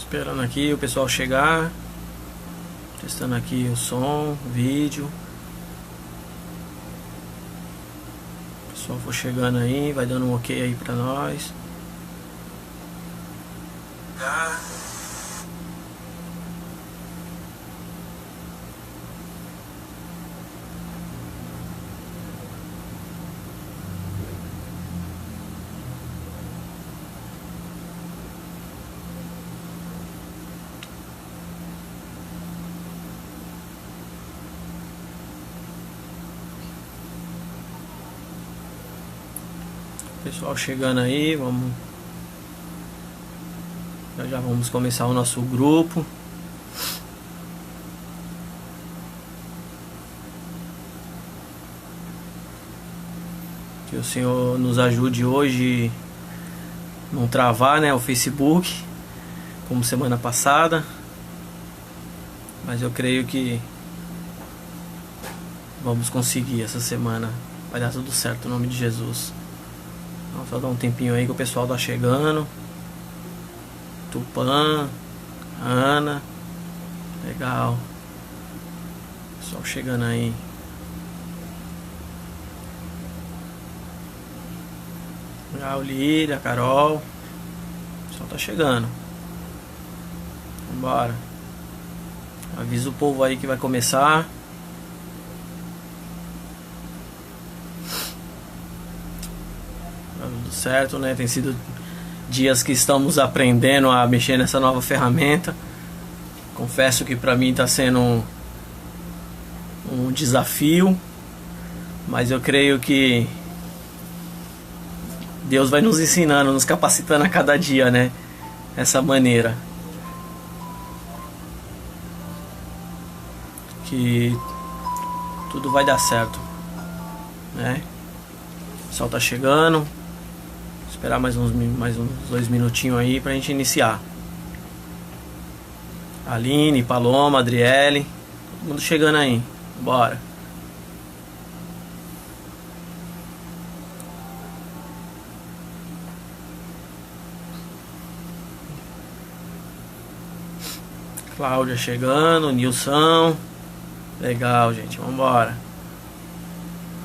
Esperando aqui o pessoal chegar. Testando aqui o som, o vídeo. O pessoal for chegando aí, vai dando um ok aí pra nós. Pessoal chegando aí, vamos. Já vamos começar o nosso grupo. Que o Senhor nos ajude hoje não travar, né, o Facebook como semana passada. Mas eu creio que vamos conseguir essa semana. Vai dar tudo certo, em nome de Jesus. Vamos só dar um tempinho aí que o pessoal tá chegando. Tupã, Ana. Legal. Pessoal chegando aí. Legal, Lília, Carol. O pessoal tá chegando. Vambora. Avisa o povo aí que vai começar. Tudo certo, né? Tem sido dias que estamos aprendendo a mexer nessa nova ferramenta. Confesso que para mim está sendo um desafio, mas eu creio que Deus vai nos ensinando, nos capacitando a cada dia, né? Essa maneira que tudo vai dar certo, né? O pessoal tá chegando. Esperar mais uns 2 minutinhos aí pra gente iniciar. Aline, Paloma, Adriele, todo mundo chegando aí. Bora. Cláudia chegando, Nilson. Legal, gente, vambora.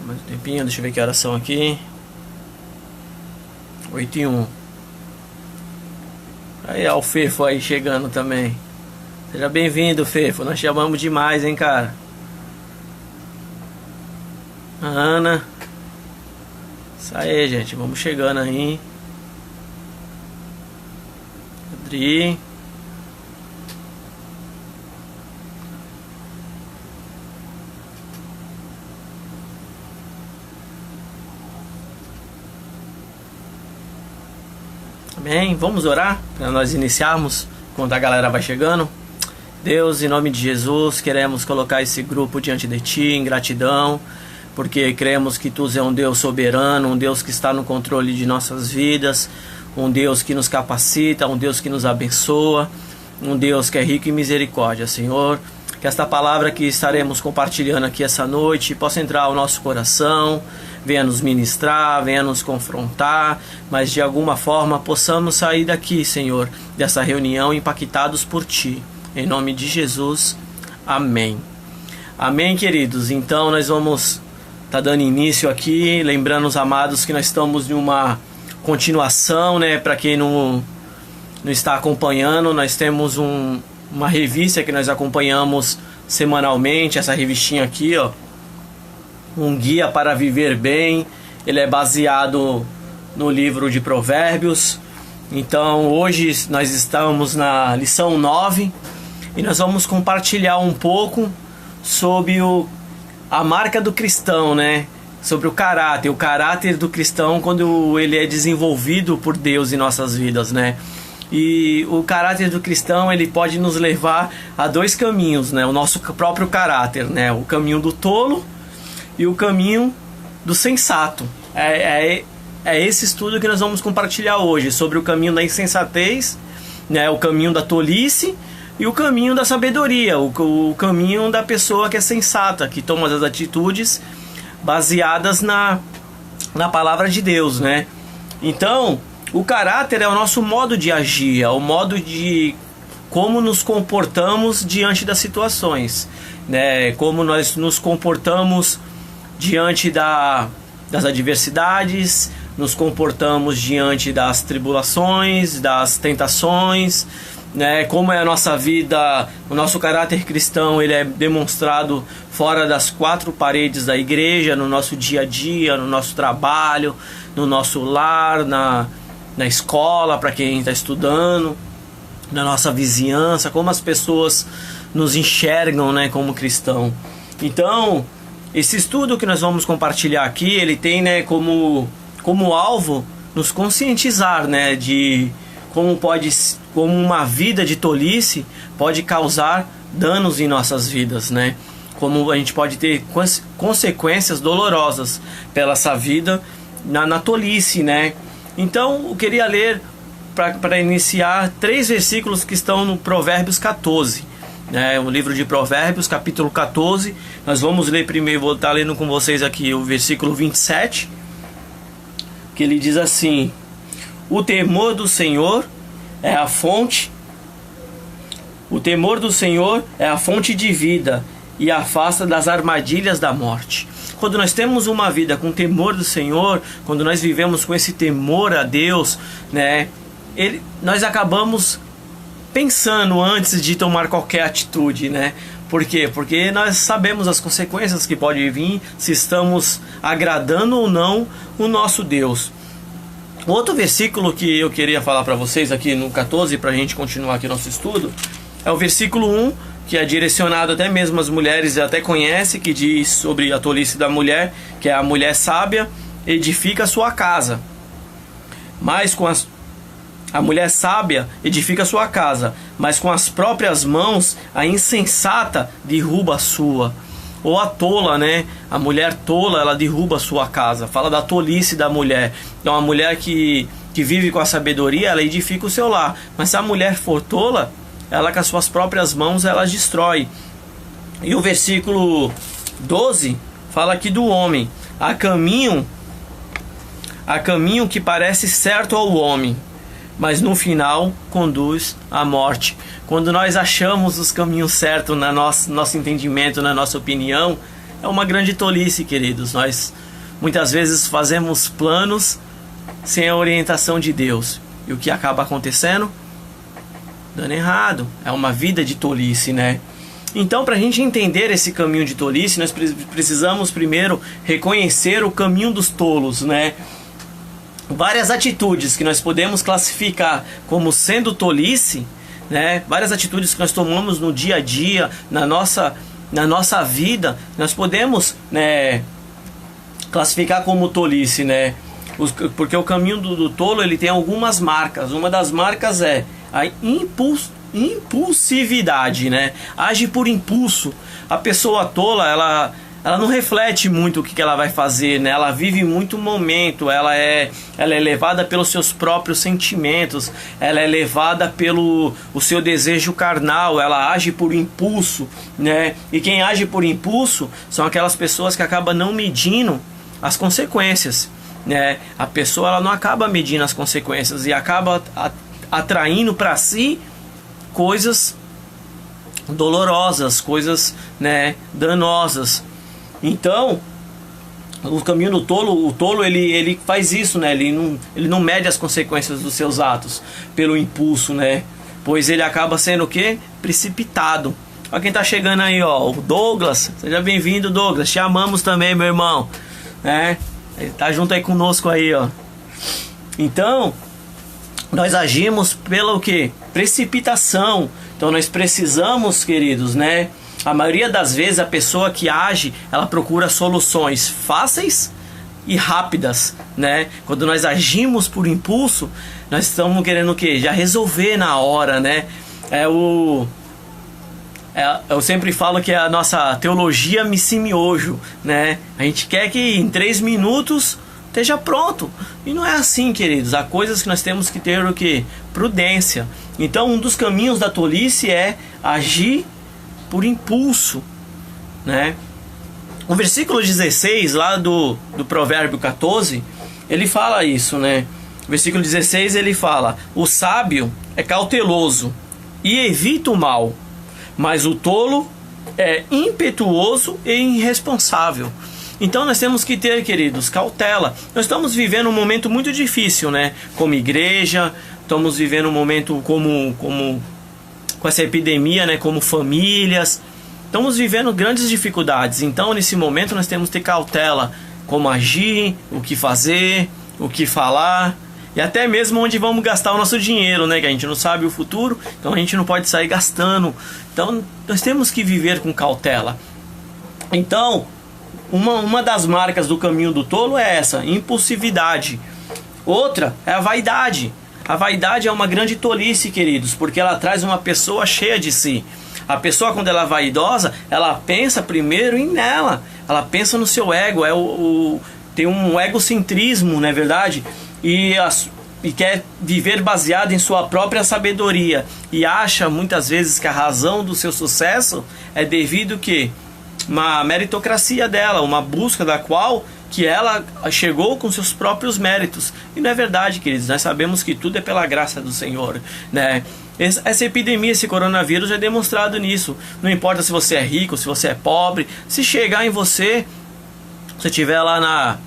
Mais um tempinho, deixa eu ver que horas são aqui. 8h01. Aí, ó, o Fefo aí chegando também. Seja bem-vindo, Fefo. Nós te amamos demais, hein, cara. A Ana. Isso aí, gente. Vamos chegando aí. Adri. Amém? Vamos orar para nós iniciarmos enquanto a galera vai chegando. Deus, em nome de Jesus, queremos colocar esse grupo diante de Ti em gratidão, porque cremos que Tu és um Deus soberano, um Deus que está no controle de nossas vidas, um Deus que nos capacita, um Deus que nos abençoa, um Deus que é rico em misericórdia, Senhor. Que esta palavra que estaremos compartilhando aqui essa noite possa entrar ao nosso coração, venha nos ministrar, venha nos confrontar, mas de alguma forma possamos sair daqui, Senhor, dessa reunião impactados por Ti. Em nome de Jesus, amém. Amém, queridos. Então nós vamos estar dando início aqui, lembrando os amados que nós estamos em uma continuação, né? Para quem não está acompanhando, nós temos uma revista que nós acompanhamos semanalmente, essa revistinha aqui, ó, um guia para viver bem. Ele é baseado no livro de Provérbios. Então hoje nós estamos na lição 9 e nós vamos compartilhar um pouco sobre a marca do cristão, né? Sobre o caráter do cristão quando ele é desenvolvido por Deus em nossas vidas, né? E o caráter do cristão, ele pode nos levar a 2 caminhos, né? O nosso próprio caráter, né? O caminho do tolo e o caminho do sensato. É esse estudo que nós vamos compartilhar hoje, sobre o caminho da insensatez, né? O caminho da tolice e o caminho da sabedoria, o caminho da pessoa que é sensata, que toma as atitudes baseadas na palavra de Deus, né? Então, o caráter é o nosso modo de agir, é o modo de como nos comportamos diante das situações, né? Como nós nos comportamos diante das adversidades, nos comportamos diante das tribulações, das tentações, né? Como é a nossa vida, o nosso caráter cristão, ele é demonstrado fora das quatro paredes da igreja, no nosso dia a dia, no nosso trabalho, no nosso lar, na escola, para quem está estudando, na nossa vizinhança, como as pessoas nos enxergam, né, como cristão. Então, esse estudo que nós vamos compartilhar aqui, ele tem, né, como alvo nos conscientizar, né, de como uma vida de tolice pode causar danos em nossas vidas, né? Como a gente pode ter consequências dolorosas pela essa vida na tolice, né? Então, eu queria ler, para iniciar, 3 versículos que estão no Provérbios 14, né? O livro de Provérbios, capítulo 14. Nós vamos ler primeiro, vou estar lendo com vocês aqui o versículo 27, que ele diz assim: o temor do Senhor é a fonte de vida e afasta das armadilhas da morte. Quando nós temos uma vida com temor do Senhor, quando nós vivemos com esse temor a Deus, né, nós acabamos pensando antes de tomar qualquer atitude, né? Por quê? Porque nós sabemos as consequências que podem vir se estamos agradando ou não o nosso Deus. Outro versículo que eu queria falar para vocês aqui no 14, para a gente continuar aqui nosso estudo, é o versículo 1, que é direcionado até mesmo às mulheres, até conhece, que diz sobre a tolice da mulher, que é a mulher sábia edifica a sua casa, mas a mulher sábia edifica a sua casa, mas com as próprias mãos a insensata derruba a sua. Ou a tola, né? A mulher tola, ela derruba a sua casa. Fala da tolice da mulher. Então a mulher que vive com a sabedoria, ela edifica o seu lar. Mas se a mulher for tola, ela com as suas próprias mãos, ela destrói. E o versículo 12 fala aqui do homem: há caminho que parece certo ao homem, mas no final conduz à morte. Quando nós achamos os caminhos certos no nosso entendimento, na nossa opinião, é uma grande tolice, queridos. Nós muitas vezes fazemos planos sem a orientação de Deus. E o que acaba acontecendo? Dando errado. É uma vida de tolice, né? Então, para a gente entender esse caminho de tolice, nós precisamos primeiro reconhecer o caminho dos tolos, né? Várias atitudes que nós podemos classificar como sendo tolice, né? Várias atitudes que nós tomamos no dia a dia, na nossa vida, nós podemos, né, classificar como tolice, né? Porque o caminho do tolo, ele tem algumas marcas. Uma das marcas é a impulsividade, né? Age por impulso. A pessoa tola, ela não reflete muito o que ela vai fazer, né? Ela vive muito o momento, ela é levada pelos seus próprios sentimentos, ela é levada pelo o seu desejo carnal, ela age por impulso, né? E quem age por impulso são aquelas pessoas que acabam não medindo as consequências, né? A pessoa, ela não acaba medindo as consequências e acaba atraindo para si coisas dolorosas, coisas, né, danosas. Então, o caminho do tolo, o tolo ele faz isso, né? Ele não mede as consequências dos seus atos pelo impulso, né? Pois ele acaba sendo o quê? Precipitado. Olha quem tá chegando aí, ó, o Douglas. Seja bem-vindo, Douglas. Te amamos também, meu irmão, né? Ele tá junto aí conosco aí, ó. Então, nós agimos pelo quê? Precipitação. Então nós precisamos, queridos, né? A maioria das vezes a pessoa que age, ela procura soluções fáceis e rápidas, né? Quando nós agimos por impulso, nós estamos querendo o quê? Já resolver na hora, né? Eu sempre falo que é a nossa teologia missimi-miojo, né? A gente quer que em 3 minutos esteja pronto. E não é assim, queridos. Há coisas que nós temos que ter o quê? Prudência. Então, um dos caminhos da tolice é agir por impulso, né? O versículo 16 lá do Provérbio 14, ele fala isso, né? O versículo 16 ele fala: o sábio é cauteloso e evita o mal, mas o tolo é impetuoso e irresponsável. Então nós temos que ter, queridos, cautela. Nós estamos vivendo um momento muito difícil, né? Como igreja, estamos vivendo um momento com essa epidemia, né? Como famílias, estamos vivendo grandes dificuldades. Então nesse momento nós temos que ter cautela, como agir, o que fazer, o que falar, e até mesmo onde vamos gastar o nosso dinheiro, né? Que a gente não sabe o futuro, então a gente não pode sair gastando. Então nós temos que viver com cautela. Então uma das marcas do caminho do tolo é essa, impulsividade. Outra é a vaidade. A vaidade é uma grande tolice, queridos, porque ela traz uma pessoa cheia de si. A pessoa, quando ela é vaidosa, ela pensa primeiro em nela, ela pensa no seu ego, tem um egocentrismo, não é verdade? E quer viver baseado em sua própria sabedoria, e acha muitas vezes que a razão do seu sucesso é devido que uma meritocracia dela, uma busca da qual que ela chegou com seus próprios méritos. E não é verdade, queridos. Nós sabemos que tudo é pela graça do Senhor, né? Essa epidemia, esse coronavírus é demonstrado nisso. Não importa se você é rico, se você é pobre, se chegar em você, se estiver lá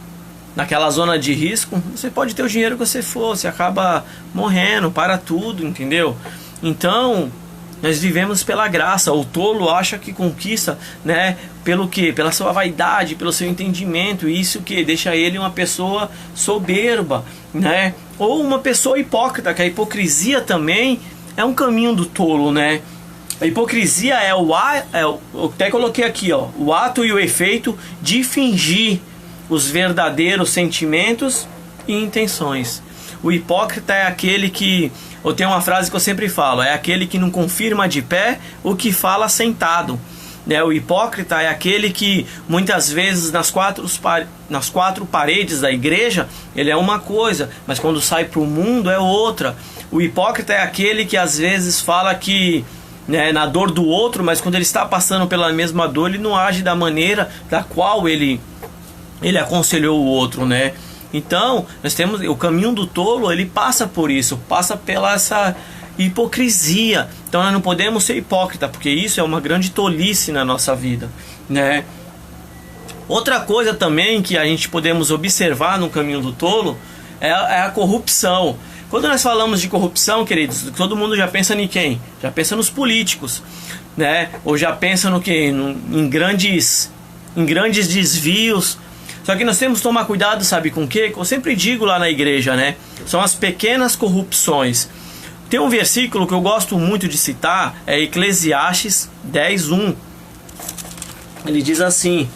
naquela zona de risco, você pode ter o dinheiro que você for, você acaba morrendo, para tudo, entendeu? Então nós vivemos pela graça. O tolo acha que conquista, né? Pelo quê? Pela sua vaidade, pelo seu entendimento. E isso que deixa ele uma pessoa soberba, né? Ou uma pessoa hipócrita, que a hipocrisia também é um caminho do tolo, né? A hipocrisia eu até coloquei aqui, ó, o ato e o efeito de fingir os verdadeiros sentimentos e intenções. O hipócrita é aquele que, eu tenho uma frase que eu sempre falo, é aquele que não confirma de pé o que fala sentado, né? O hipócrita é aquele que muitas vezes nas quatro paredes da igreja ele é uma coisa, mas quando sai para o mundo é outra. O hipócrita é aquele que às vezes fala que, né, na dor do outro, mas quando ele está passando pela mesma dor ele não age da maneira da qual ele aconselhou o outro, né? Então, nós temos o caminho do tolo, ele passa por isso, passa pela essa hipocrisia. Então nós não podemos ser hipócrita, porque isso é uma grande tolice na nossa vida, né? Outra coisa também que a gente podemos observar no caminho do tolo é a corrupção. Quando nós falamos de corrupção, queridos, todo mundo já pensa em quem? Já pensa nos políticos, né? Ou já pensa no que? Em grandes desvios. Só que nós temos que tomar cuidado, sabe com o quê? Eu sempre digo lá na igreja, né? São as pequenas corrupções. Tem um versículo que eu gosto muito de citar, é Eclesiastes 10:1. Ele diz assim: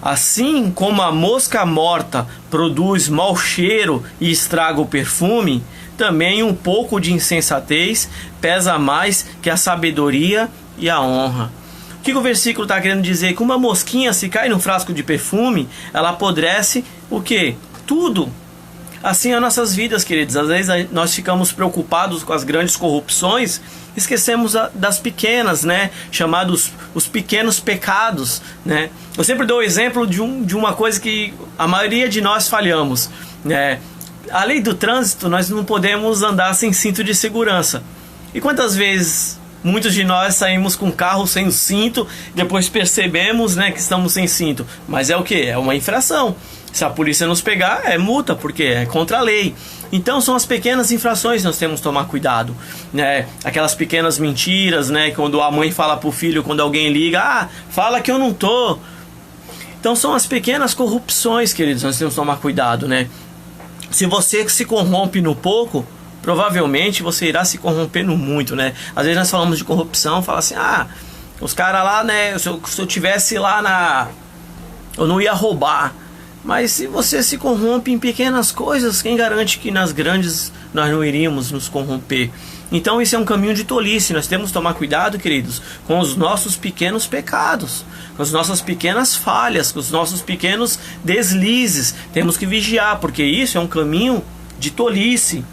assim como a mosca morta produz mau cheiro e estraga o perfume, também um pouco de insensatez pesa mais que a sabedoria e a honra. O que o versículo está querendo dizer? Que uma mosquinha, se cai num frasco de perfume, ela apodrece o quê? Tudo. Assim as nossas vidas, queridos. Às vezes nós ficamos preocupados com as grandes corrupções, esquecemos das pequenas, né? Chamados os pequenos pecados, né? Eu sempre dou o exemplo de uma coisa que a maioria de nós falhamos, né? A lei do trânsito, nós não podemos andar sem cinto de segurança. E quantas vezes muitos de nós saímos com o carro sem o cinto, depois percebemos, né, que estamos sem cinto. Mas é o que? É uma infração. Se a polícia nos pegar, é multa, porque é contra a lei. Então são as pequenas infrações que nós temos que tomar cuidado, né? Aquelas pequenas mentiras, né? Quando a mãe fala pro filho, quando alguém liga, fala que eu não tô. Então são as pequenas corrupções, queridos, nós temos que tomar cuidado, né? Se você se corrompe no pouco, provavelmente você irá se corromper no muito, né? Às vezes nós falamos de corrupção, fala assim, os caras lá, né? Se eu tivesse lá eu não ia roubar. Mas se você se corrompe em pequenas coisas, quem garante que nas grandes nós não iríamos nos corromper? Então isso é um caminho de tolice. Nós temos que tomar cuidado, queridos, com os nossos pequenos pecados, com as nossas pequenas falhas, com os nossos pequenos deslizes. Temos que vigiar, porque isso é um caminho de tolice.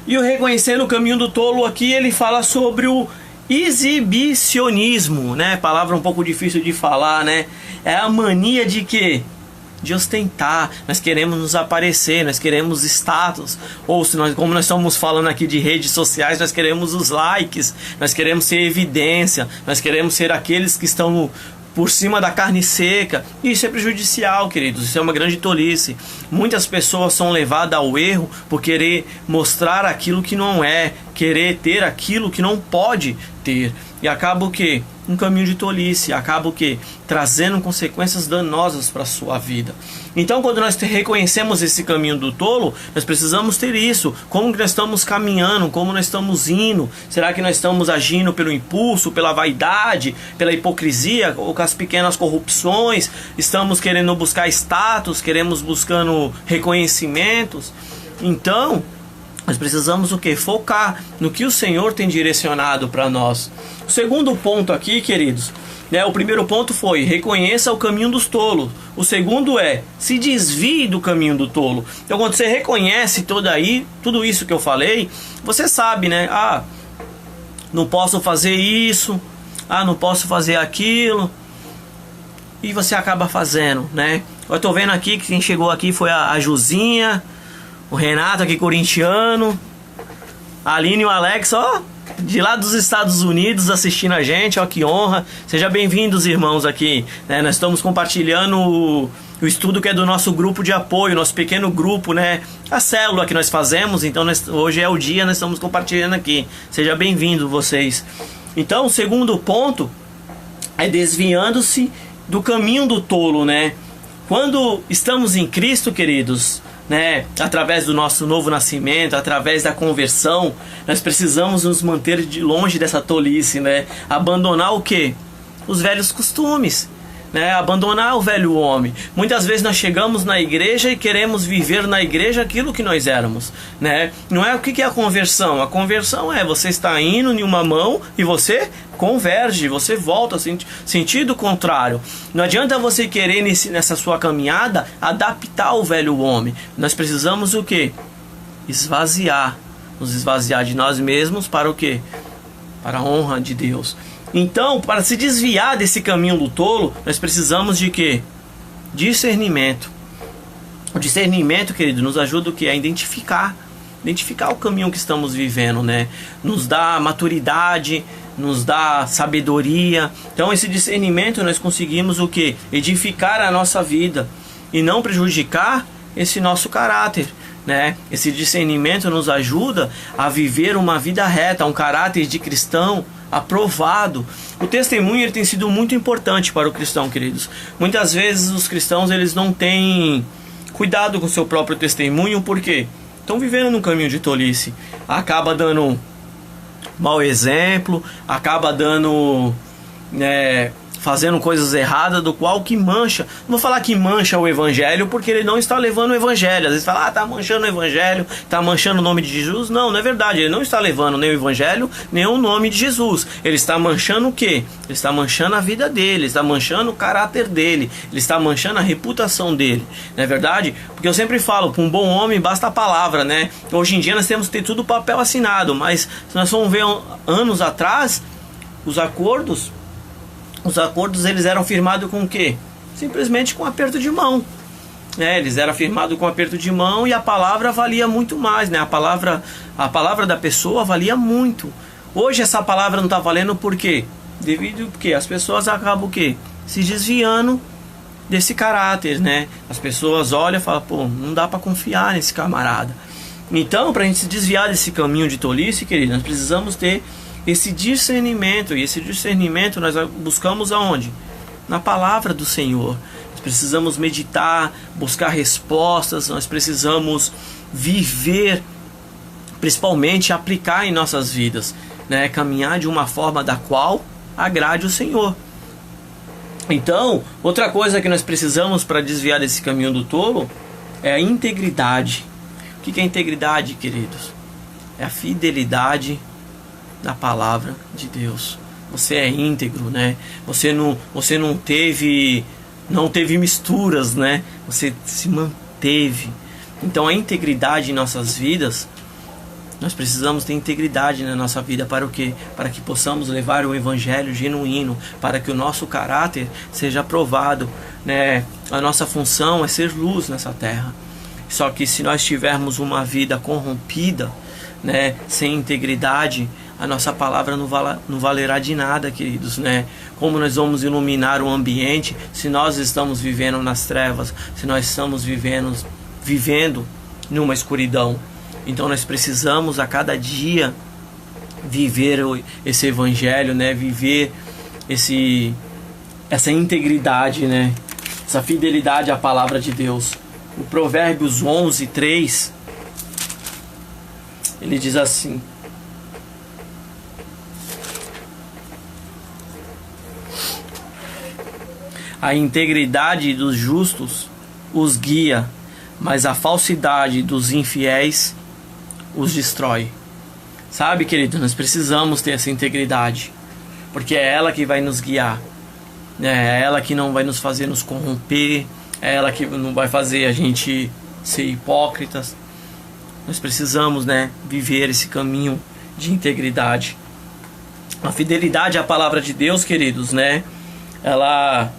E o reconhecendo o caminho do tolo aqui, ele fala sobre o exibicionismo, né? Palavra um pouco difícil de falar, né? É a mania de quê? de ostentar, nós queremos nos aparecer, nós queremos status, ou se nós, como nós estamos falando aqui de redes sociais, nós queremos os likes, nós queremos ser evidência, nós queremos ser aqueles que estão por cima da carne seca. Isso é prejudicial, queridos, isso é uma grande tolice. Muitas pessoas são levadas ao erro por querer mostrar aquilo que não é, querer ter aquilo que não pode ter, e acaba o quê? Um caminho de tolice, acaba o quê? Trazendo consequências danosas para a sua vida. Então, quando nós reconhecemos esse caminho do tolo, nós precisamos ter isso. Como que nós estamos caminhando? Como nós estamos indo? Será que nós estamos agindo pelo impulso, pela vaidade, pela hipocrisia, ou com as pequenas corrupções? Estamos querendo buscar status, queremos buscando reconhecimentos? Então, nós precisamos o quê? Focar no que o Senhor tem direcionado para nós. O segundo ponto aqui, queridos, o primeiro ponto foi: reconheça o caminho dos tolos. O segundo é: se desvie do caminho do tolo. Então, quando você reconhece tudo isso que eu falei, você sabe, né? Não posso fazer isso, não posso fazer aquilo, e você acaba fazendo, né? Eu tô vendo aqui que quem chegou aqui foi a Juzinha, o Renato aqui, corintiano, a Aline e o Alex, de lá dos Estados Unidos, assistindo a gente, que honra. Sejam bem-vindos, irmãos, aqui, né? Nós estamos compartilhando o estudo que é do nosso grupo de apoio, nosso pequeno grupo, né? A célula que nós fazemos. Então, hoje é o dia, nós estamos compartilhando aqui. Sejam bem-vindos vocês. Então, o segundo ponto é desviando-se do caminho do tolo, né? Quando estamos em Cristo, queridos, né, através do nosso novo nascimento, através da conversão, nós precisamos nos manter de longe dessa tolice, né? Abandonar o quê? Os velhos costumes, né? Abandonar o velho homem. Muitas vezes nós chegamos na igreja e queremos viver na igreja aquilo que nós éramos, né? Não é o que é a conversão? A conversão é você está indo em uma mão e você converge, você volta, sentido contrário. Não adianta você querer nessa sua caminhada adaptar o velho homem. Nós precisamos o quê? Nos esvaziar de nós mesmos para o quê? Para a honra de Deus. Então, para se desviar desse caminho do tolo, nós precisamos de quê? Discernimento. O discernimento, querido, nos ajuda o quê? A identificar o caminho que estamos vivendo, né? Nos dá maturidade, nos dá sabedoria. Então, esse discernimento nós conseguimos o quê? Edificar a nossa vida e não prejudicar esse nosso caráter, né? Esse discernimento nos ajuda a viver uma vida reta, um caráter de cristão aprovado. O testemunho ele tem sido muito importante para o cristão, queridos. Muitas vezes os cristãos eles não têm cuidado com o seu próprio testemunho, porque estão vivendo num caminho de tolice. Acaba dando mau exemplo, acaba dando fazendo coisas erradas, do qual que mancha. Não vou falar que mancha o evangelho, porque ele não está levando o evangelho. Às vezes fala, tá manchando o evangelho, tá manchando o nome de Jesus. Não é verdade, ele não está levando nem o evangelho, nem o nome de Jesus. Ele está manchando o quê? Ele está manchando a vida dele, ele está manchando o caráter dele, ele está manchando a reputação dele. Não é verdade? Porque eu sempre falo, para um bom homem basta a palavra, né? Hoje em dia nós temos que ter tudo papel assinado, mas se nós formos ver anos atrás, os acordos eles eram firmados com o quê? Simplesmente com aperto de mão. Eles eram firmados com aperto de mão e a palavra valia muito mais, né? A palavra da pessoa valia muito. Hoje essa palavra não está valendo por quê? Devido a que as pessoas acabam o quê? Se desviando desse caráter, né? As pessoas olham e falam, pô, não dá para confiar nesse camarada. Então, para a gente se desviar desse caminho de tolice, querido, nós precisamos ter esse discernimento, e esse discernimento nós buscamos aonde? Na palavra do Senhor. Nós precisamos meditar, buscar respostas, nós precisamos viver, principalmente aplicar em nossas vidas, né? Caminhar de uma forma da qual agrade o Senhor. Então, outra coisa que nós precisamos para desviar desse caminho do tolo é a integridade. O que é integridade, queridos? É a fidelidade da palavra de Deus. Você é íntegro, né? Você não teve misturas, né? Você se manteve. Então a integridade em nossas vidas Nós precisamos ter integridade na nossa vida para o quê? Para que possamos levar o evangelho genuíno, para que o nosso caráter seja aprovado, né? A nossa função é ser luz nessa terra. Só que se nós tivermos uma vida corrompida, né, sem integridade, a nossa palavra não valerá de nada, queridos, né? Como nós vamos iluminar o ambiente se nós estamos vivendo nas trevas, se nós estamos vivendo numa escuridão? Então nós precisamos a cada dia viver esse evangelho, né? Viver essa integridade, né? Essa fidelidade à palavra de Deus. O Provérbios 11:3, ele diz assim: a integridade dos justos os guia, mas a falsidade dos infiéis os destrói. Sabe, querido, nós precisamos ter essa integridade, porque é ela que vai nos guiar, é ela que não vai nos fazer nos corromper, é ela que não vai fazer a gente ser hipócritas. Nós precisamos, né, viver esse caminho de integridade. A fidelidade à palavra de Deus, queridos, né, ela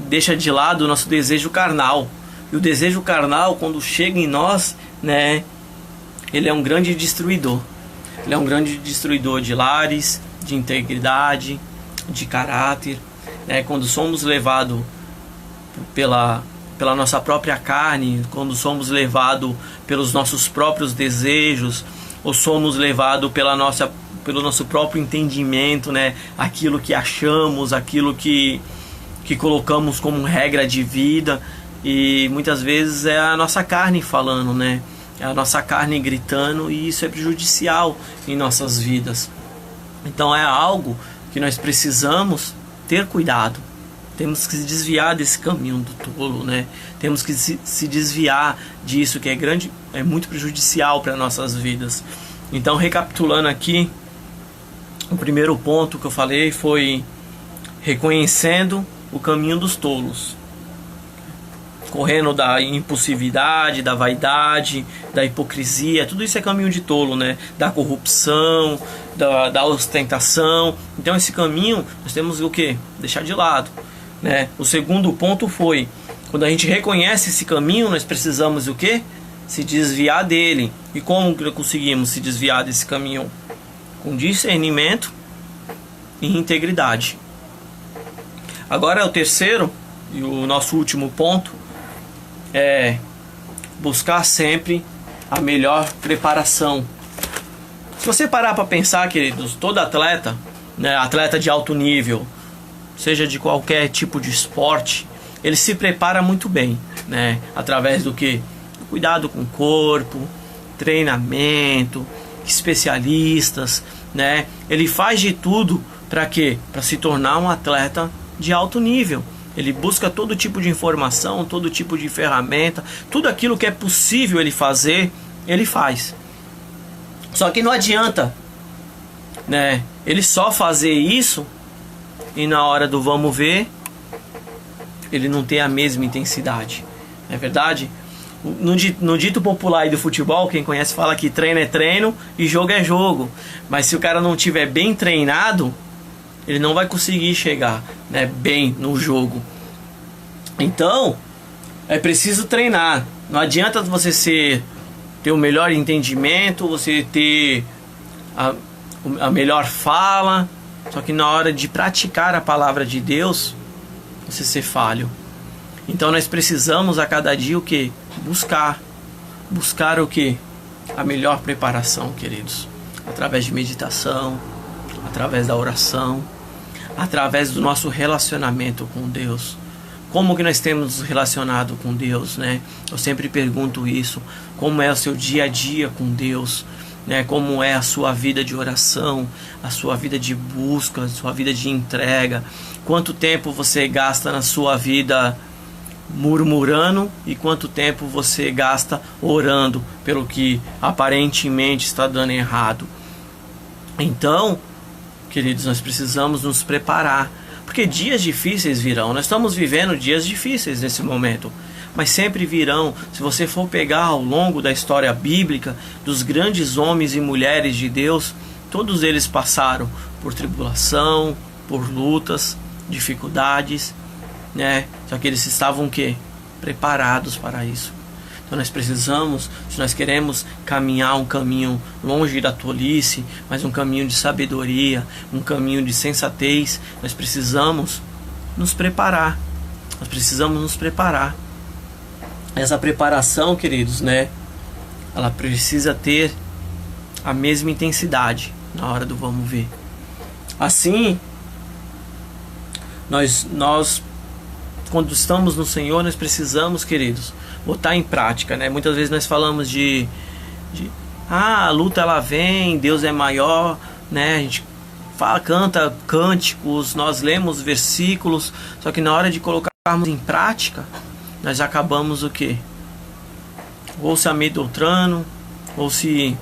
deixa de lado o nosso desejo carnal. E o desejo carnal, quando chega em nós, né, ele é um grande destruidor. Ele é um grande destruidor de lares, de integridade, de caráter, né? Quando somos levados pela nossa própria carne, quando somos levados pelos nossos próprios desejos, ou somos levados pelo nosso próprio entendimento, né? Aquilo que achamos, aquilo que colocamos como regra de vida, e muitas vezes é a nossa carne falando, né? É a nossa carne gritando, e isso é prejudicial em nossas vidas. Então é algo que nós precisamos ter cuidado. Temos que se desviar desse caminho do tolo, né? Temos que se desviar disso que é muito prejudicial para nossas vidas. Então, recapitulando aqui, o primeiro ponto que eu falei foi reconhecendo o caminho dos tolos, correndo da impulsividade, da vaidade, da hipocrisia. Tudo isso é caminho de tolo, né? Da corrupção, da ostentação. Então esse caminho nós temos o quê? Deixar de lado, né? O segundo ponto foi, quando a gente reconhece esse caminho, nós precisamos o quê? Se desviar dele. E como conseguimos se desviar desse caminho? Com discernimento e integridade. Agora o terceiro e o nosso último ponto é buscar sempre a melhor preparação. Se você parar para pensar, queridos, todo atleta, né, atleta de alto nível, seja de qualquer tipo de esporte, ele se prepara muito bem, né, através do que? Cuidado com o corpo, treinamento, especialistas, né? Ele faz de tudo para quê? Para se tornar um atleta de alto nível. Ele busca todo tipo de informação, todo tipo de ferramenta, tudo aquilo que é possível ele fazer, ele faz. Só que não adianta, né, ele só fazer isso e na hora do vamos ver, ele não tem a mesma intensidade. Não é verdade? No dito popular aí do futebol, quem conhece fala que treino é treino e jogo é jogo. Mas se o cara não tiver bem treinado, ele não vai conseguir chegar, né, bem no jogo. Então, é preciso treinar. Não adianta você ter o melhor entendimento, você ter a melhor fala, só que na hora de praticar a palavra de Deus, você ser falho. Então nós precisamos a cada dia o que? Buscar o que? A melhor preparação, queridos. Através de meditação, através da oração, através do nosso relacionamento com Deus. Como que nós temos relacionado com Deus, né? Eu sempre pergunto isso. Como é o seu dia a dia com Deus, né? Como é a sua vida de oração, a sua vida de busca, a sua vida de entrega? Quanto tempo você gasta na sua vida murmurando e quanto tempo você gasta orando pelo que aparentemente está dando errado? Então, queridos, nós precisamos nos preparar, porque dias difíceis virão. Nós estamos vivendo dias difíceis nesse momento, mas sempre virão. Se você for pegar ao longo da história bíblica, dos grandes homens e mulheres de Deus, todos eles passaram por tribulação, por lutas, dificuldades, né? Só que eles estavam o quê? Preparados para isso. Então nós precisamos, se nós queremos caminhar um caminho longe da tolice, mas um caminho de sabedoria, um caminho de sensatez, nós precisamos nos preparar. Nós precisamos nos preparar. Essa preparação, queridos, né? Ela precisa ter a mesma intensidade na hora do vamos ver. Assim, nós quando estamos no Senhor, nós precisamos, queridos, botar em prática, né? Muitas vezes nós falamos a luta ela vem, Deus é maior, né? A gente canta cânticos, nós lemos versículos, só que na hora de colocarmos em prática, nós acabamos o quê? Ou se amedrontando, ou se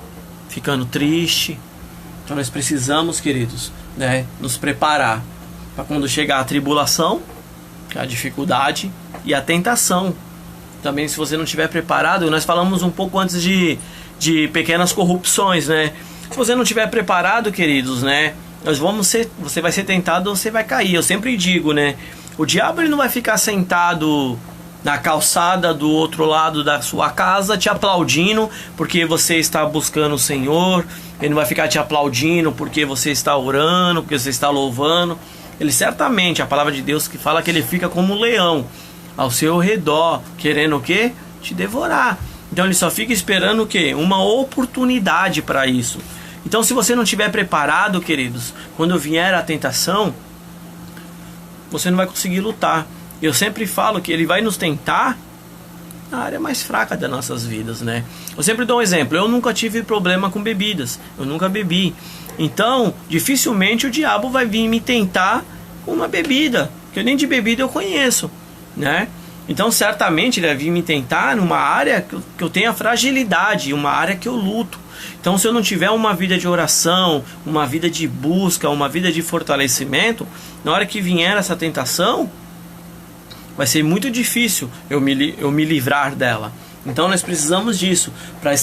ficando triste. Então nós precisamos, queridos, né, nos preparar para quando chegar a tribulação, a dificuldade e a tentação. Também, se você não estiver preparado, nós falamos um pouco antes de pequenas corrupções, né? Se você não estiver preparado, queridos, né, você vai ser tentado ou você vai cair. Eu sempre digo, né, o diabo ele não vai ficar sentado na calçada do outro lado da sua casa te aplaudindo porque você está buscando o Senhor. Ele não vai ficar te aplaudindo porque você está orando, porque você está louvando. Ele certamente, a palavra de Deus que fala que ele fica como um leão ao seu redor, querendo o quê? Te devorar. Então ele só fica esperando o quê? Uma oportunidade para isso. Então se você não estiver preparado, queridos, quando vier a tentação, você não vai conseguir lutar. Eu sempre falo que ele vai nos tentar na área mais fraca das nossas vidas, né? Eu sempre dou um exemplo. Eu nunca tive problema com bebidas. Eu nunca bebi. Então, dificilmente o diabo vai vir me tentar com uma bebida, que nem de bebida eu conheço, né? Então, certamente ele vai vir me tentar numa área que eu tenha fragilidade, uma área que eu luto. Então, se eu não tiver uma vida de oração, uma vida de busca, uma vida de fortalecimento, na hora que vier essa tentação, vai ser muito difícil eu me livrar dela. Então, nós precisamos disso.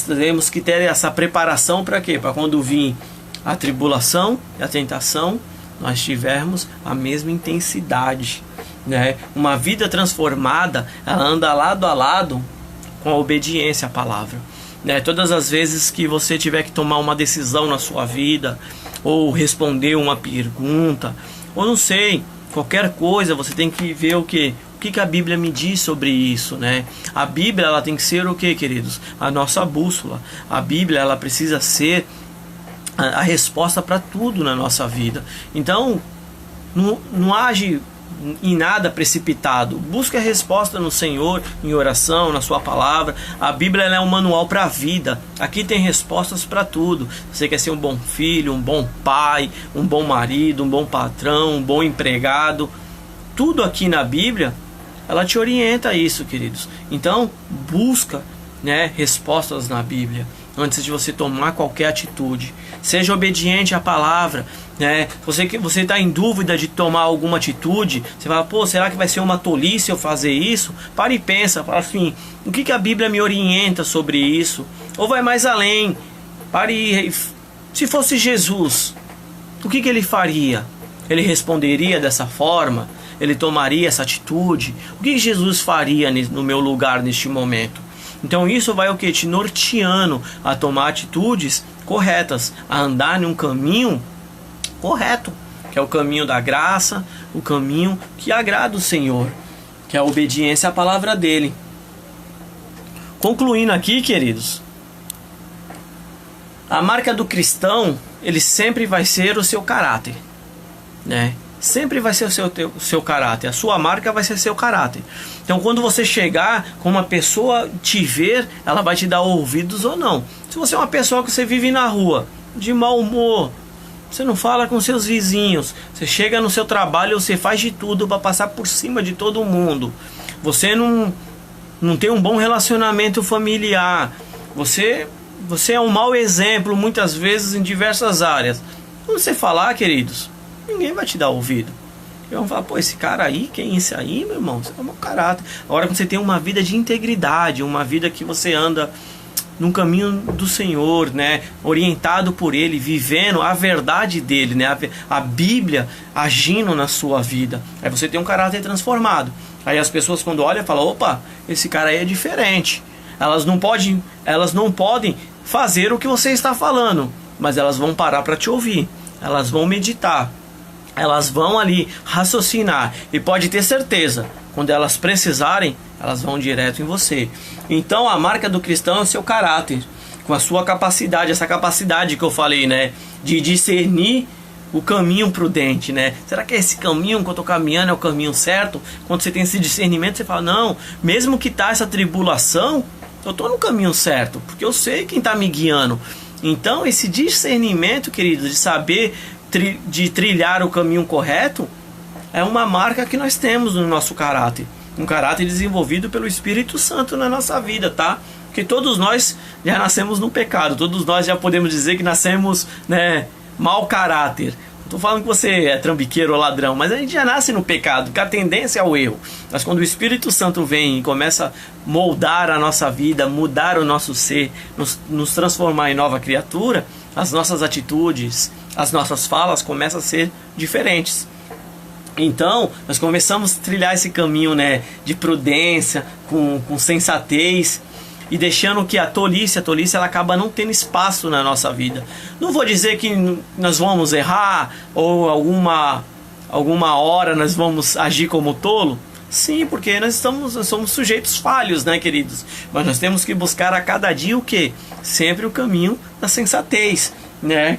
Temos que ter essa preparação para quê? Para quando vir a tribulação e a tentação, nós tivermos a mesma intensidade, né? Uma vida transformada, ela anda lado a lado com a obediência à palavra, né? Todas as vezes que você tiver que tomar uma decisão na sua vida, ou responder uma pergunta, ou não sei, qualquer coisa, você tem que ver o que a Bíblia me diz sobre isso, né? A Bíblia, ela tem que ser o que, queridos? A nossa bússola. A Bíblia, ela precisa ser a resposta para tudo na nossa vida. Então, não age em nada precipitado. Busque a resposta no Senhor, em oração, na sua palavra. A Bíblia ela é um manual para a vida. Aqui tem respostas para tudo. Você quer ser um bom filho, um bom pai, um bom marido, um bom patrão, um bom empregado. Tudo aqui na Bíblia, ela te orienta a isso, queridos. Então, busca, né, respostas na Bíblia antes de você tomar qualquer atitude. Seja obediente à palavra, né? Você está em dúvida de tomar alguma atitude, você fala, pô, será que vai ser uma tolice eu fazer isso? Para e pensa, fala assim, o que a Bíblia me orienta sobre isso? Ou vai mais além, se fosse Jesus, o que ele faria? Ele responderia dessa forma? Ele tomaria essa atitude? O que Jesus faria no meu lugar neste momento? Então isso vai o que? Te norteando a tomar atitudes corretas, a andar num caminho correto, que é o caminho da graça, o caminho que agrada o Senhor, que é a obediência à palavra dele. Concluindo aqui, queridos, a marca do cristão, ele sempre vai ser o seu caráter, né? Sempre vai ser o seu caráter. A sua marca vai ser seu caráter. Então quando você chegar com uma pessoa te ver, ela vai te dar ouvidos ou não. Se você é uma pessoa que você vive na rua de mau humor, você não fala com seus vizinhos, você chega no seu trabalho, você faz de tudo para passar por cima de todo mundo, você não tem um bom relacionamento familiar, você é um mau exemplo muitas vezes em diversas áreas. Quando você falar, queridos, ninguém vai te dar ouvido. E vão falar, pô, esse cara aí, quem é esse aí, meu irmão? Você é um mau caráter. Agora, quando você tem uma vida de integridade, uma vida que você anda num caminho do Senhor, né, orientado por Ele, vivendo a verdade dele, né, a Bíblia agindo na sua vida, aí você tem um caráter transformado. Aí as pessoas, quando olham, falam, opa, esse cara aí é diferente. Elas não podem fazer o que você está falando, mas elas vão parar para te ouvir, elas vão meditar, elas vão ali raciocinar, e pode ter certeza, quando elas precisarem, elas vão direto em você. Então a marca do cristão é o seu caráter, com a sua capacidade, essa capacidade que eu falei, né, de discernir o caminho prudente, né? Será que esse caminho que eu estou caminhando é o caminho certo? Quando você tem esse discernimento, você fala, não, mesmo que tá essa tribulação, eu estou no caminho certo, porque eu sei quem está me guiando. Então esse discernimento, querido, de saber de trilhar o caminho correto, é uma marca que nós temos no nosso caráter. Um caráter desenvolvido pelo Espírito Santo na nossa vida, tá? Porque todos nós já nascemos no pecado. Todos nós já podemos dizer que nascemos, né, mau caráter. Não estou falando que você é trambiqueiro ou ladrão, mas a gente já nasce no pecado, que a tendência é ao erro. Mas quando o Espírito Santo vem e começa a moldar a nossa vida, mudar o nosso ser, nos transformar em nova criatura, as nossas atitudes, as nossas falas começam a ser diferentes. Então, nós começamos a trilhar esse caminho, né, de prudência, com sensatez, e deixando que a tolice ela acaba não tendo espaço na nossa vida. Não vou dizer que nós vamos errar, ou alguma hora nós vamos agir como tolo. Sim, porque nós somos sujeitos falhos, né, queridos? Mas nós temos que buscar a cada dia o quê? Sempre o caminho da sensatez, né?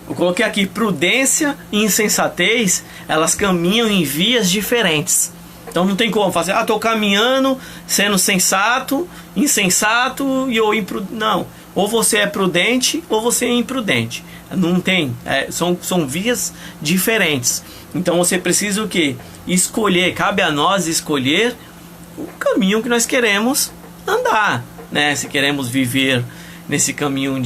Eu coloquei aqui, prudência e insensatez, elas caminham em vias diferentes. Então não tem como fazer, estou caminhando sendo sensato, insensato e ou imprudente. Não, ou você é prudente ou você é imprudente. Não tem, são vias diferentes. Então você precisa o quê? Escolher, cabe a nós escolher o caminho que nós queremos andar, né? Se queremos viver nesse caminho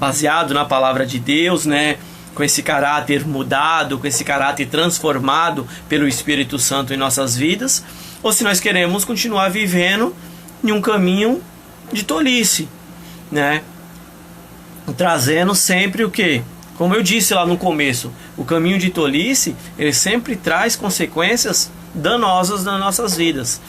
baseado na palavra de Deus, né? Com esse caráter mudado, com esse caráter transformado pelo Espírito Santo em nossas vidas, ou se nós queremos continuar vivendo em um caminho de tolice, né? Trazendo sempre o quê? Como eu disse lá no começo, o caminho de tolice, ele sempre traz consequências danosas nas nossas vidas.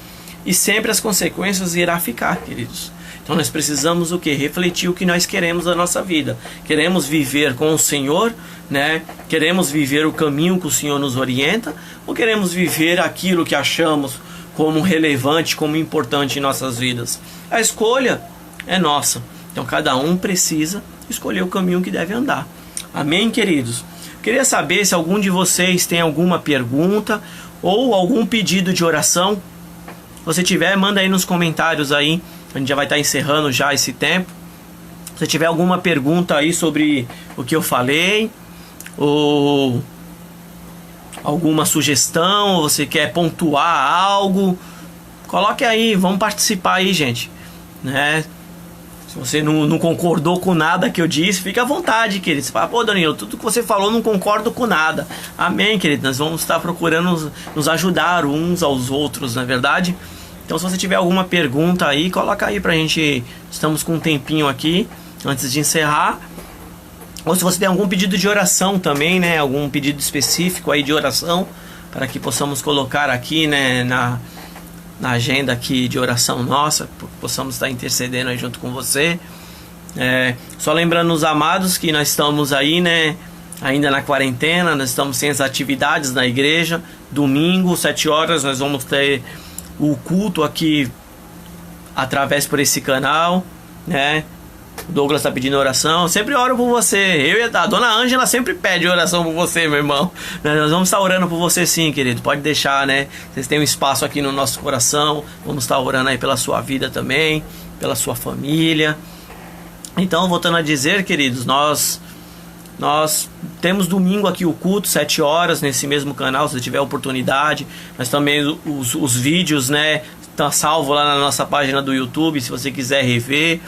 E sempre as consequências irá ficar, queridos. Então nós precisamos o quê? Refletir o que nós queremos da nossa vida. Queremos viver com o Senhor, né? Queremos viver o caminho que o Senhor nos orienta, ou queremos viver aquilo que achamos como relevante, como importante em nossas vidas? A escolha é nossa. Então cada um precisa escolher o caminho que deve andar. Amém, queridos? Queria saber se algum de vocês tem alguma pergunta ou algum pedido de oração. Se você tiver, manda aí nos comentários aí. A gente já vai estar encerrando já esse tempo. Se tiver alguma pergunta aí sobre o que eu falei, ou alguma sugestão, ou você quer pontuar algo, coloque aí, vamos participar aí, gente, né? Se você não concordou com nada que eu disse, fica à vontade, querido. Você fala, pô, Danilo, tudo que você falou não concordo com nada. Amém, querido. Nós vamos estar procurando nos ajudar uns aos outros, não é verdade? Então, se você tiver alguma pergunta aí, coloca aí pra gente. Estamos com um tempinho aqui antes de encerrar. Ou se você tem algum pedido de oração também, né? Algum pedido específico aí de oração, para que possamos colocar aqui, né, na agenda aqui de oração nossa, possamos estar intercedendo aí junto com você. Só lembrando os amados que nós estamos aí, né, ainda na quarentena, nós estamos sem as atividades na igreja. Domingo, 7 horas, nós vamos ter o culto aqui através por esse canal, né? O Douglas está pedindo oração. Eu sempre oro por você. Eu e a dona Ângela sempre pede oração por você, meu irmão. Nós vamos estar orando por você sim, querido. Pode deixar, né? Vocês têm um espaço aqui no nosso coração. Vamos estar orando aí pela sua vida também, pela sua família. Então, voltando a dizer, queridos, nós temos domingo aqui o culto, 7 horas, nesse mesmo canal, se você tiver oportunidade. Mas também os vídeos, né, tá salvo lá na nossa página do YouTube, se você quiser rever,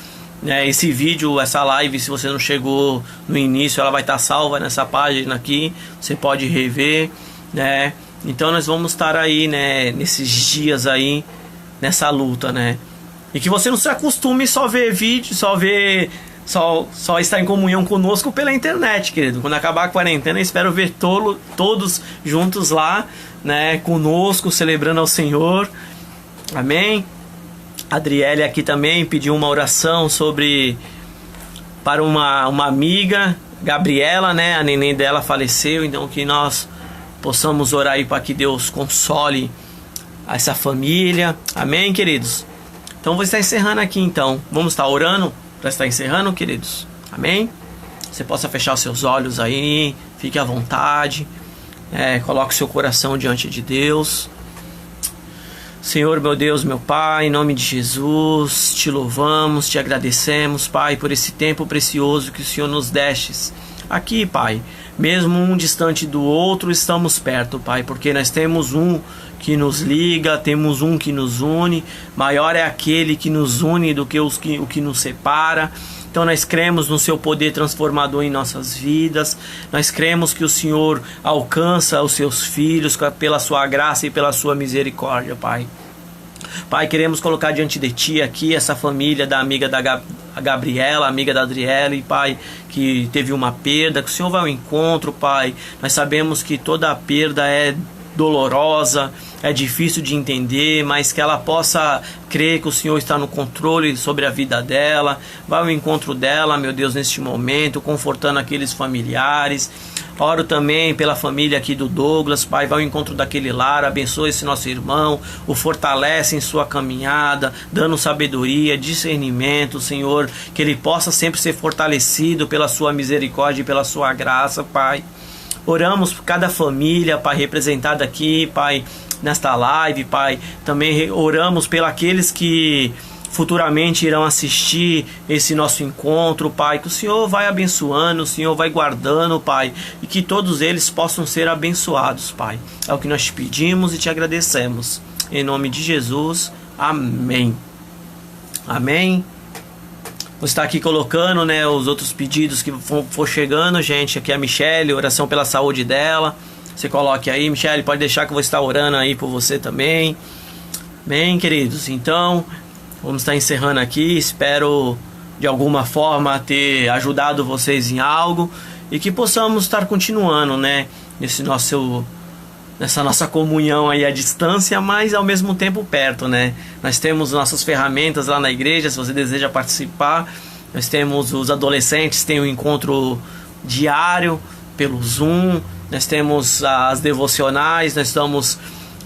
né? Esse vídeo, essa live, se você não chegou no início, ela vai estar salva nessa página aqui. Você pode rever, né? Então nós vamos estar aí, né, nesses dias aí, nessa luta, né? E que você não se acostume só ver vídeo, só estar em comunhão conosco pela internet, querido. Quando acabar a quarentena, eu espero ver todos juntos lá, né, conosco, celebrando ao Senhor. Amém? A Adriele aqui também pediu uma oração para uma amiga, Gabriela, né? A neném dela faleceu, então que nós possamos orar aí para que Deus console essa família. Amém, queridos? Então vou estar encerrando aqui então. Vamos estar orando para estar encerrando, queridos. Amém? Você possa fechar os seus olhos aí, fique à vontade, coloque seu coração diante de Deus. Senhor, meu Deus, meu Pai, em nome de Jesus, te louvamos, te agradecemos, Pai, por esse tempo precioso que o Senhor nos destes aqui, Pai. Mesmo um distante do outro, estamos perto, Pai, porque nós temos um que nos liga, temos um que nos une. Maior é aquele que nos une do que o que nos separa. Então nós cremos no seu poder transformador em nossas vidas. Nós cremos que o Senhor alcança os seus filhos pela sua graça e pela sua misericórdia, Pai. Pai, queremos colocar diante de Ti aqui essa família da amiga da Gabriela, amiga da Adriele, Pai, que teve uma perda, que o Senhor vai ao encontro, Pai. Nós sabemos que toda a perda é dolorosa, é difícil de entender, mas que ela possa crer que o Senhor está no controle sobre a vida dela. Vai ao encontro dela, meu Deus, neste momento, confortando aqueles familiares. Oro também pela família aqui do Douglas, Pai, vai ao encontro daquele lar, abençoa esse nosso irmão, o fortalece em sua caminhada, dando sabedoria, discernimento, Senhor, que ele possa sempre ser fortalecido pela sua misericórdia e pela sua graça, Pai. Oramos por cada família, Pai, representada aqui, Pai, nesta live, Pai. Também oramos pelos aqueles que futuramente irão assistir esse nosso encontro, Pai. Que o Senhor vai abençoando, o Senhor vai guardando, Pai. E que todos eles possam ser abençoados, Pai. É o que nós te pedimos e te agradecemos. Em nome de Jesus, amém. Amém. Vou estar aqui colocando, né, os outros pedidos que for chegando, gente. Aqui é a Michelle, oração pela saúde dela. Você coloque aí, Michelle, pode deixar que eu vou estar orando aí por você também. Bem, queridos, então vamos estar encerrando aqui. Espero de alguma forma ter ajudado vocês em algo e que possamos estar continuando, né, nessa nossa comunhão aí à distância, mas ao mesmo tempo perto, né? Nós temos nossas ferramentas lá na igreja, se você deseja participar. Nós temos os adolescentes, tem um encontro diário pelo Zoom. Nós temos as devocionais, nós estamos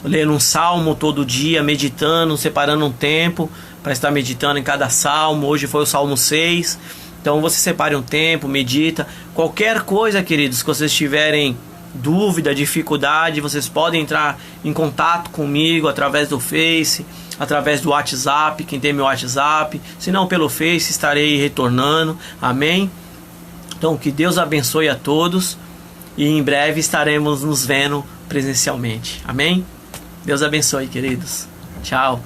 lendo um salmo todo dia, meditando, separando um tempo para estar meditando em cada salmo. Hoje foi o Salmo 6. Então você separe um tempo, medita. Qualquer coisa, queridos, que vocês tiverem dúvida, dificuldade, vocês podem entrar em contato comigo através do Face, através do WhatsApp, quem tem meu WhatsApp, se não pelo Face, estarei retornando, amém? Então que Deus abençoe a todos e em breve estaremos nos vendo presencialmente, amém? Deus abençoe, queridos, tchau.